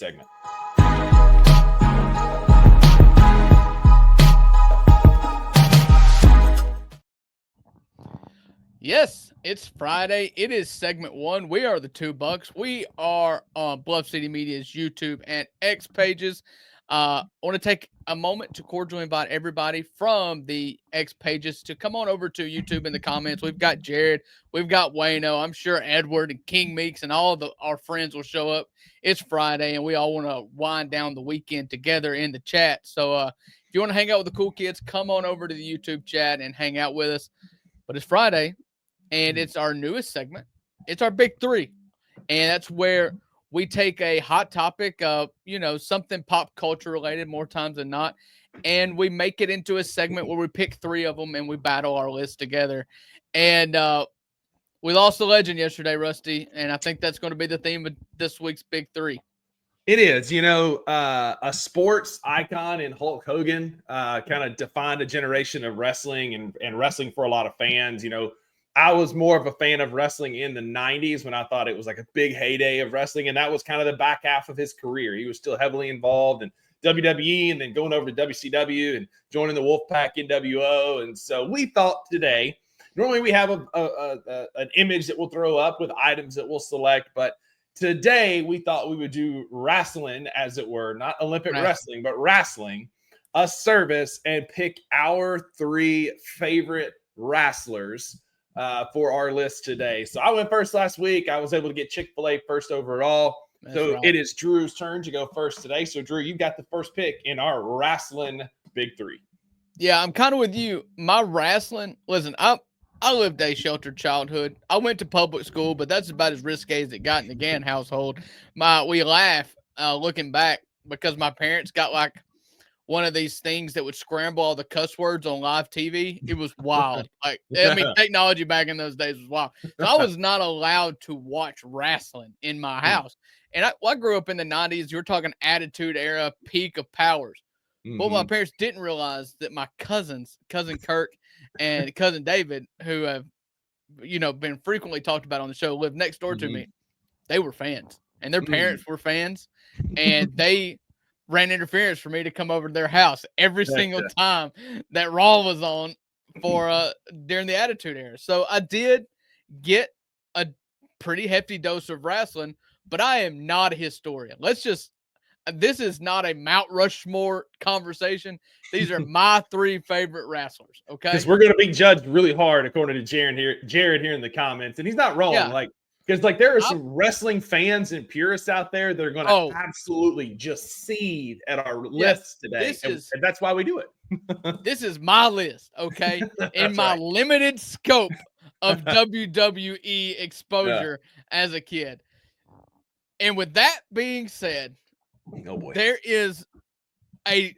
segment. Yes, it's Friday. It is segment 1. We are the Two Bucks. We are on Bluff City Media's YouTube and X pages. I want to take a moment to cordially invite everybody from the X pages to come on over to YouTube in the comments. We've got Jared, we've got Wayno. I'm sure Edward and King Meeks and all of our friends will show up. It's Friday, and we all want to wind down the weekend together in the chat. So if you want to hang out with the cool kids, come on over to the YouTube chat and hang out with us. But it's Friday. And it's our newest segment. It's our Big Three. And that's where we take a hot topic of, something pop culture related more times than not. And we make it into a segment where we pick 3 of them and we battle our list together. And we lost the legend yesterday, Rusty. And I think that's going to be the theme of this week's Big Three. It is, a sports icon in Hulk Hogan kind of defined a generation of wrestling and wrestling for a lot of fans. I was more of a fan of wrestling in the 90s when I thought it was like a big heyday of wrestling. And that was kind of the back half of his career. He was still heavily involved in WWE and then going over to WCW and joining the Wolfpack NWO. And so we thought today, normally we have an image that we'll throw up with items that we'll select. But today we thought we would do wrestling, as it were, not Olympic wrestling, but wrestling, a service, and pick our 3 favorite wrestlers for our list today. So I went first last week. I was able to get Chick-fil-A first overall. That's right. It is Drew's turn to go first today. So Drew, you've got the first pick in our wrestling Big Three. Yeah, I'm kind of with you. My wrestling, listen, I lived a sheltered childhood. I went to public school, but that's about as risque as it got in the Gann household. We laugh looking back because my parents got like one of these things that would scramble all the cuss words on live TV. It was wild. Technology back in those days was wild. So I was not allowed to watch wrestling in my house. And I grew up in the 90s. You're talking Attitude Era, peak of powers. But my parents didn't realize that my cousin Kirk and cousin David, who have, been frequently talked about on the show, lived next door to me. They were fans, and their parents were fans, and they ran interference for me to come over to their house every single time that Raw was on for during the Attitude Era. So I did get a pretty hefty dose of wrestling, but I am not a historian. This is not a Mount Rushmore conversation. These are my 3 favorite wrestlers. Okay, because we're going to be judged really hard according to Jared here in the comments, and he's not wrong. Yeah. Because there are some wrestling fans and purists out there that are going to absolutely just seethe at our lists today. And that's why we do it. This is my list, okay? In my limited scope of WWE exposure as a kid. And with that being said, there is a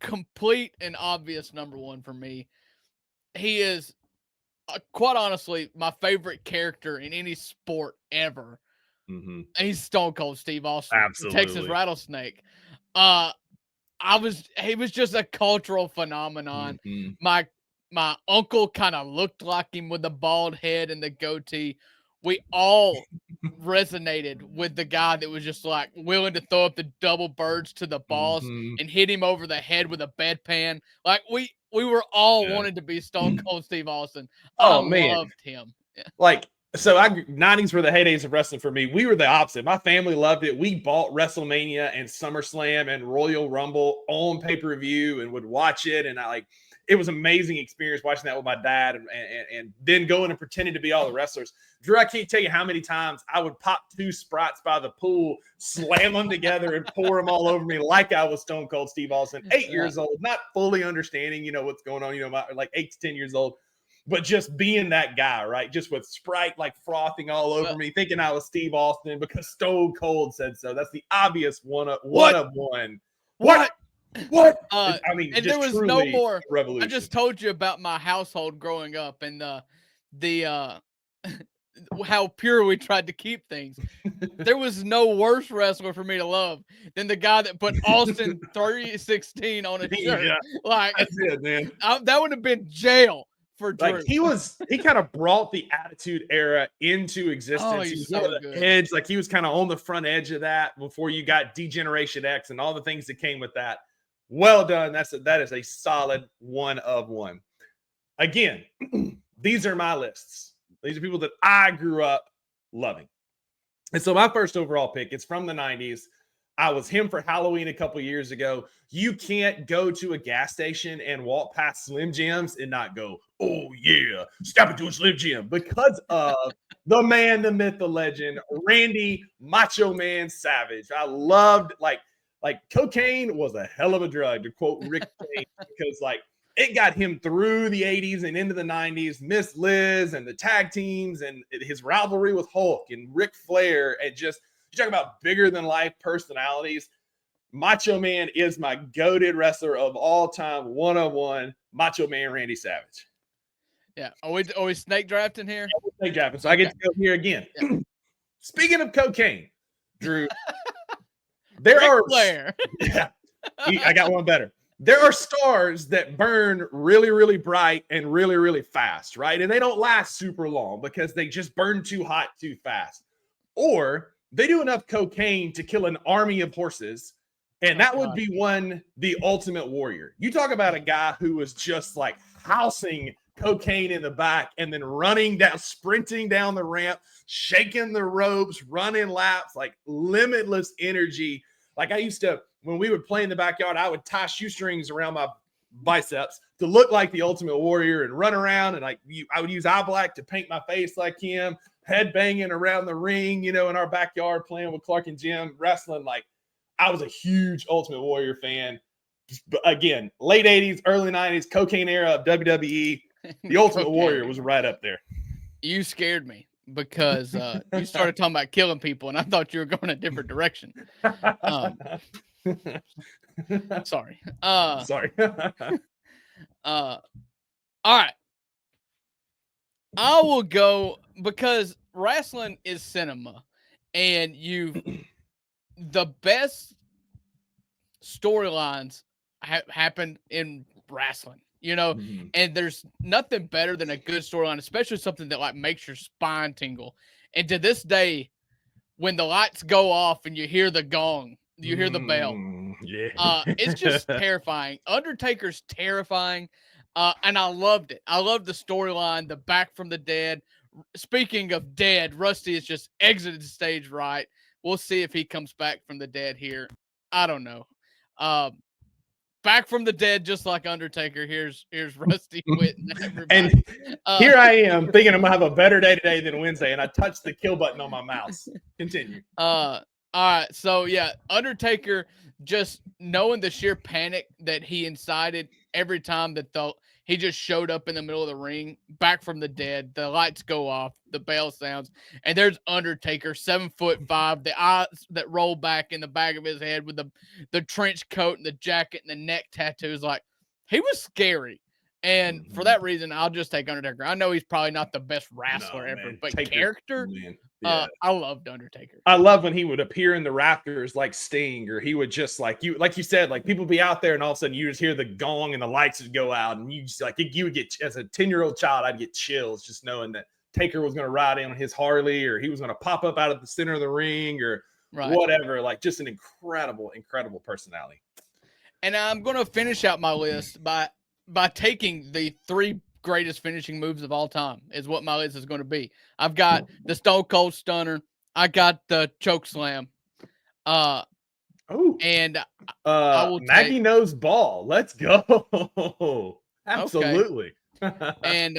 complete and obvious number 1 for me. He is quite honestly my favorite character in any sport ever. He's Stone Cold Steve Austin, absolutely. Texas Rattlesnake. He was just a cultural phenomenon. My uncle kind of looked like him with the bald head and the goatee. We all resonated with the guy that was just like willing to throw up the double birds to the boss and hit him over the head with a bedpan. Like we were all wanted to be Stone Cold Steve Austin. I loved him. Yeah. So 90s were the heydays of wrestling for me. We were the opposite. My family loved it. We bought WrestleMania and SummerSlam and Royal Rumble on pay-per-view and would watch it. And it was an amazing experience watching that with my dad and then going and pretending to be all the wrestlers. Drew, I can't tell you how many times I would pop 2 Sprites by the pool, slam them together, and pour them all over me like I was Stone Cold Steve Austin. 8 years old, not fully understanding, what's going on, 8 to 10 years old. But just being that guy, right? Just with Sprite frothing all over me, thinking I was Steve Austin because Stone Cold said so. That's the obvious one of one. What? And there was no more revolution. I just told you about my household growing up and the how pure we tried to keep things. There was no worse wrestler for me to love than the guy that put Austin 316 on his shirt. Yeah, that's it, man. That would have been jail for Like Drew. he kind of brought the Attitude Era into existence. Oh, He he's was so on the good. edge, like he was kind of on the front edge of that before you got Degeneration X and all the things that came with that. Well done. That is a solid 1 of 1. Again, these are my lists. These are people that I grew up loving. And so my first overall pick, it's from the 90s. I was him for Halloween a couple years ago. You can't go to a gas station and walk past Slim Jims and not go, oh yeah, step into a Slim Jim, because of the man, the myth, the legend, Randy Macho Man Savage. I loved like cocaine was a hell of a drug, to quote Rick James, because like it got him through the 80s and into the 90s. Miss Liz and the tag teams and his rivalry with Hulk and Ric Flair, and just you talk about bigger than life personalities. Macho Man is my goated wrestler of all time, 1 of 1. Macho Man Randy Savage. Yeah. Are we snake drafting here? Yeah, snake drafting. So okay. I get to go here again. Yeah. Speaking of cocaine, Drew, there Ric are Flair. Yeah, I got one better. There are stars that burn really, really bright and really, really fast, right? And they don't last super long because they just burn too hot too fast. Or they do enough cocaine to kill an army of horses, and that would be the Ultimate Warrior. You talk about a guy who was just like housing cocaine in the back and then sprinting down the ramp, shaking the ropes, running laps, like limitless energy. Like I used to, when we would play in the backyard, I would tie shoestrings around my biceps to look like the Ultimate Warrior and run around. And I would use eye black to paint my face like him, head banging around the ring, in our backyard, playing with Clark and Jim, wrestling. Like I was a huge Ultimate Warrior fan. But again, late 80s, early 90s, cocaine era of WWE. The Ultimate Warrior was right up there. You scared me because you started talking about killing people, and I thought you were going a different direction. Sorry. Sorry. All right. I will go because wrestling is cinema, and the best storylines happen in wrestling, Mm-hmm. and there's nothing better than a good storyline, especially something that like makes your spine tingle. And to this day, when the lights go off and you hear the gong, you hear the bell. Yeah. It's just terrifying. Undertaker's terrifying. And I loved it. I loved the storyline, the back from the dead. Speaking of dead, Rusty has just exited the stage right. We'll see if he comes back from the dead here. I don't know. Back from the dead, just like Undertaker. Here's Rusty Whitten. And here I am thinking I'm gonna have a better day today than Wednesday, and I touched the kill button on my mouse. Continue. All right. So yeah, Undertaker, just knowing the sheer panic that he incited every time that he just showed up in the middle of the ring, back from the dead, the lights go off, the bell sounds, and there's Undertaker, 7'5", the eyes that roll back in the back of his head with the trench coat and the jacket and the neck tattoos. Like, he was scary. And for that reason, I'll just take Undertaker. I know he's probably not the best wrestler ever, but character, yeah. I loved Undertaker. I love when he would appear in the rafters like Sting, or he would just like you said, like people be out there and all of a sudden you just hear the gong and the lights would go out, and you just like you would get, as a 10-year-old child, I'd get chills just knowing that Taker was going to ride in on his Harley, or he was going to pop up out of the center of the ring, or whatever. Like, just an incredible personality. And I'm going to finish out my list by taking the 3 greatest finishing moves of all time is what my list is going to be. I've got the Stone Cold Stunner. I got the Choke Slam. And Maggie knows ball. Let's go. Absolutely. Okay. And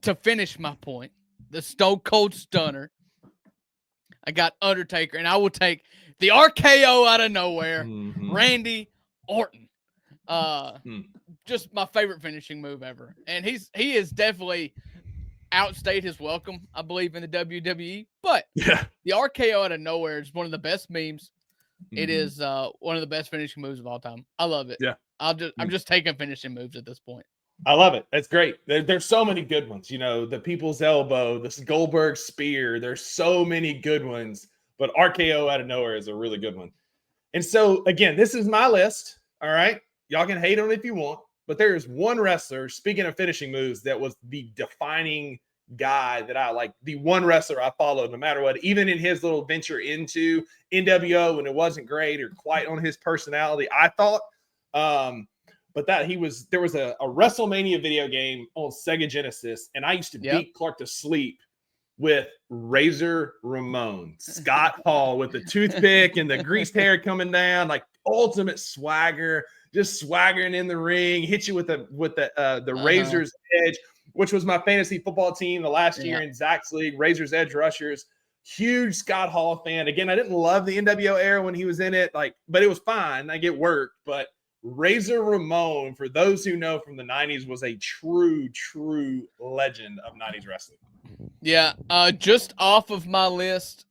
to finish my point, the Stone Cold Stunner. I got Undertaker, and I will take the RKO out of nowhere, Randy Orton. Just my favorite finishing move ever. And he is definitely outstayed his welcome, I believe, in the WWE. But the RKO out of nowhere is one of the best memes. It is one of the best finishing moves of all time. I love it. Yeah. I'm just taking finishing moves at this point. I love it. That's great. There's so many good ones. The People's Elbow, this Goldberg Spear. There's so many good ones, but RKO out of nowhere is a really good one. And so, again, this is my list. All right. Y'all can hate on it if you want. but there is one wrestler, speaking of finishing moves, that was the defining guy that I like, the one wrestler I followed no matter what, even in his little venture into NWO when it wasn't great or quite on his personality, I thought. But that there was a WrestleMania video game on Sega Genesis, and I used to beat Clark to sleep with Razor Ramon, Scott Hall with the toothpick and the greased hair coming down, like ultimate swagger, just swaggering in the ring, hit you with the Razor's Edge, which was my fantasy football team the last year in Zach's league, Razor's Edge Rushers. Huge Scott Hall fan. Again, I didn't love the NWO era when he was in it, but it was fine. Like, it worked. But Razor Ramon, for those who know from the 90s, was a true legend of 90s wrestling. Yeah, just off of my list.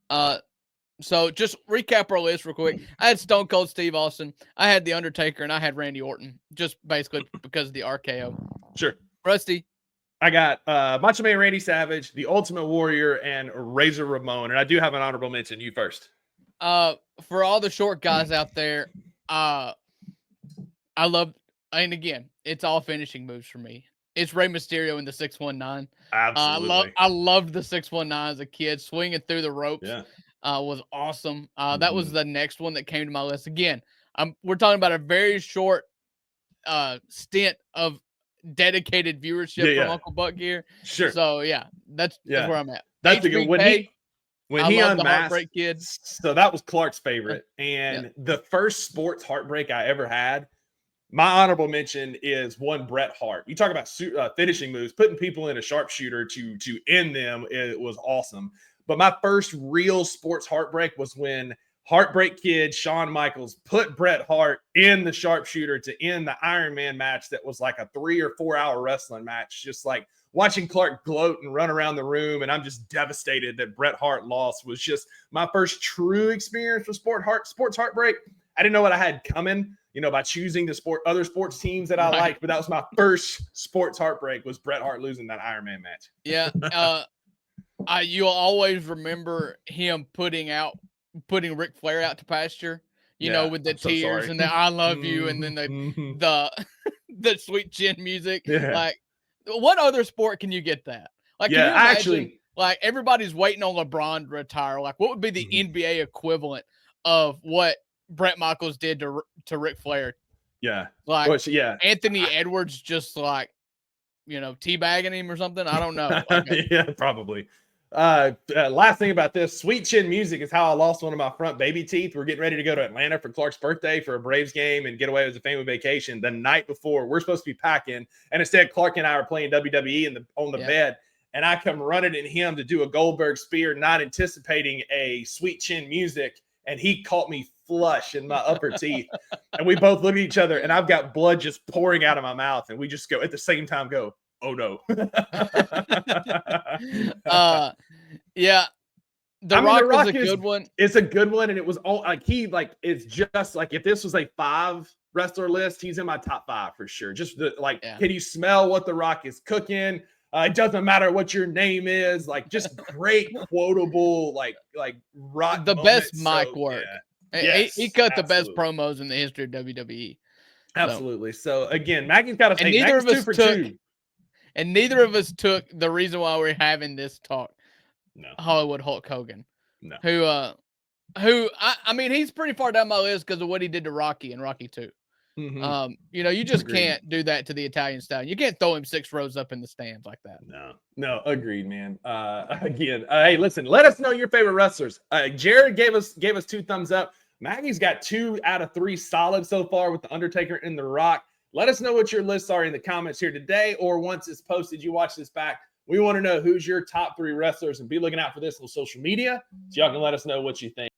So just recap our list real quick. I had Stone Cold Steve Austin, I had The Undertaker, and I had Randy Orton, just basically because of the RKO. Sure. Rusty. I got Macho Man Randy Savage, The Ultimate Warrior, and Razor Ramon. And I do have an honorable mention. You first. For all the short guys out there, I love, and again, it's all finishing moves for me. It's Rey Mysterio in the 619. Absolutely. I loved the 619 as a kid. Swinging through the ropes was awesome. That was the next one that came to my list. Again, we're talking about a very short stint of dedicated viewership from Uncle Buck here. Sure. So, that's where I'm at. That's the good. When he unmasked, the Heartbreak Kid. So that was Clark's favorite. And the first sports heartbreak I ever had, my honorable mention is one Bret Hart. You talk about finishing moves, putting people in a sharpshooter to end them. It was awesome. But my first real sports heartbreak was when Heartbreak Kid Shawn Michaels put Bret Hart in the sharpshooter to end the Iron Man match that was like a 3 or 4 hour wrestling match. Just like watching Clark gloat and run around the room, and I'm just devastated that Bret Hart lost. Was just my first true experience with sports heartbreak. I didn't know what I had coming, by choosing the other sports teams that I liked, but that was my first sports heartbreak, was Bret Hart losing that Iron Man match. Yeah. You'll always remember him putting Ric Flair out to pasture, with the tears and the I love you, and then the sweet chin music. Yeah. Like, what other sport can you get that? Like, can you imagine, like, everybody's waiting on LeBron to retire. Like, what would be the NBA equivalent of what Bret Michaels did to Ric Flair? Yeah. Like, Anthony Edwards just like, teabagging him or something. I don't know. Yeah, probably. Last thing about this, sweet chin music is how I lost one of my front baby teeth. We're getting ready to go to Atlanta for Clark's birthday for a Braves game and get away as a family vacation. The night before, we're supposed to be packing, and instead Clark and I are playing WWE on the bed, and I come running at him to do a Goldberg spear, not anticipating a sweet chin music, and he caught me flush in my upper teeth, and we both look at each other, and I've got blood just pouring out of my mouth, and we just go at the same time, go, oh no. The Rock is a good one. It's a good one, and it was all it's just like, if this was a 5 wrestler list, he's in my top 5 for sure. Just can you smell what The Rock is cooking? It doesn't matter what your name is. Like, just great quotable like Rock. The best mic work. Yes, he cut the best promos in the history of WWE. Absolutely. So again, Maggie's got to say neither of us took. And neither of us took the reason why we're having this talk. No. Hollywood Hulk Hogan. No. Who I mean, he's pretty far down my list because of what he did to Rocky in Rocky 2. Mm-hmm. You just can't do that to the Italian style. You can't throw him 6 rows up in the stands like that. No, agreed, man. Again, hey, listen, let us know your favorite wrestlers. Jared gave us 2 thumbs up. Maggie's got 2 out of 3 solid so far with The Undertaker and The Rock. Let us know what your lists are in the comments here today, or once it's posted, you watch this back. We want to know who's your top 3 wrestlers, and be looking out for this on social media so y'all can let us know what you think.